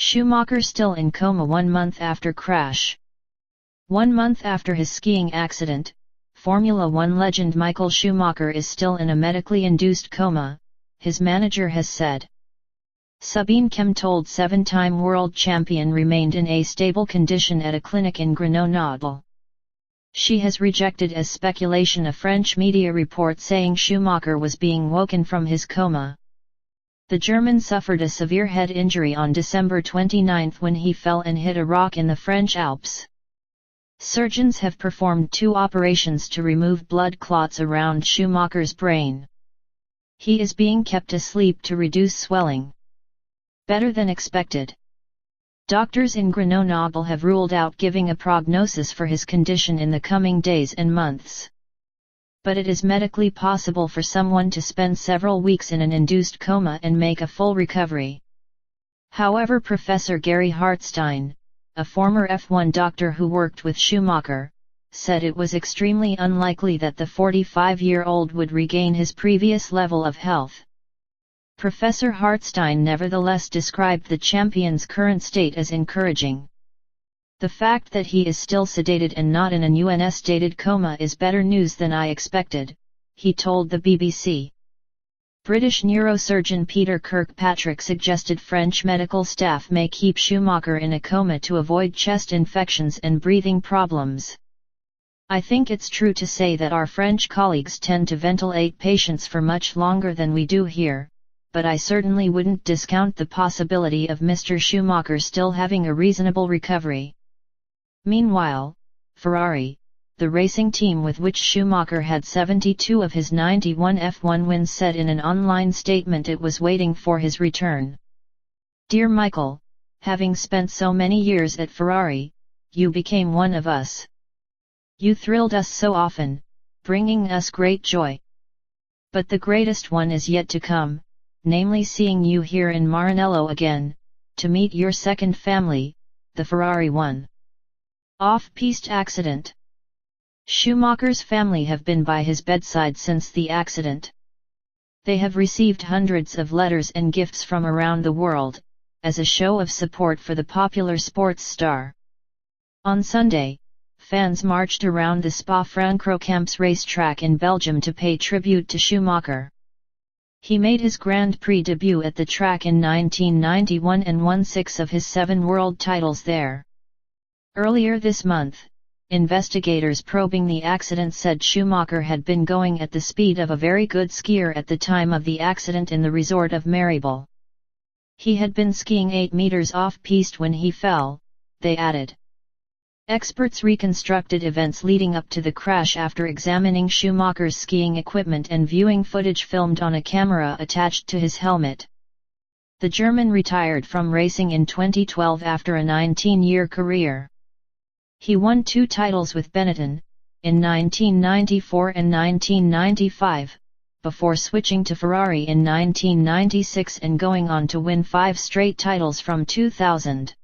Schumacher still in coma 1 month after crash. 1 month after his skiing accident, Formula One legend Michael Schumacher is still in a medically induced coma, his manager has said. Sabine Kemm told 7-time world champion remained in a stable condition at a clinic in Grenoble. She has rejected as speculation a French media report saying Schumacher was being woken from his coma. The German suffered a severe head injury on December 29 when he fell and hit a rock in the French Alps. Surgeons have performed 2 operations to remove blood clots around Schumacher's brain. He is being kept asleep to reduce swelling. Better than expected. Doctors in Grenoble have ruled out giving a prognosis for his condition in the coming days and months. But it is medically possible for someone to spend several weeks in an induced coma and make a full recovery. However, Professor Gary Hartstein, a former F1 doctor who worked with Schumacher, said it was extremely unlikely that the 45-year-old would regain his previous level of health. Professor Hartstein nevertheless described the champion's current state as encouraging. The fact that he is still sedated and not in an unstated coma is better news than I expected, he told the BBC. British neurosurgeon Peter Kirkpatrick suggested French medical staff may keep Schumacher in a coma to avoid chest infections and breathing problems. I think it's true to say that our French colleagues tend to ventilate patients for much longer than we do here, but I certainly wouldn't discount the possibility of Mr. Schumacher still having a reasonable recovery. Meanwhile, Ferrari, the racing team with which Schumacher had 72 of his 91 F1 wins, said in an online statement it was waiting for his return. "Dear Michael, having spent so many years at Ferrari, you became one of us. You thrilled us so often, bringing us great joy. But the greatest one is yet to come, namely seeing you here in Maranello again, to meet your second family, the Ferrari one." Off-piste accident. Schumacher's family have been by his bedside since the accident. They have received hundreds of letters and gifts from around the world, as a show of support for the popular sports star. On Sunday, fans marched around the Spa-Francorchamps racetrack in Belgium to pay tribute to Schumacher. He made his Grand Prix debut at the track in 1991 and won 6 of his 7 world titles there. Earlier this month, investigators probing the accident said Schumacher had been going at the speed of a very good skier at the time of the accident in the resort of Maribel. He had been skiing 8 meters off-piste when he fell, they added. Experts reconstructed events leading up to the crash after examining Schumacher's skiing equipment and viewing footage filmed on a camera attached to his helmet. The German retired from racing in 2012 after a 19-year career. He won 2 titles with Benetton, in 1994 and 1995, before switching to Ferrari in 1996 and going on to win 5 straight titles from 2000.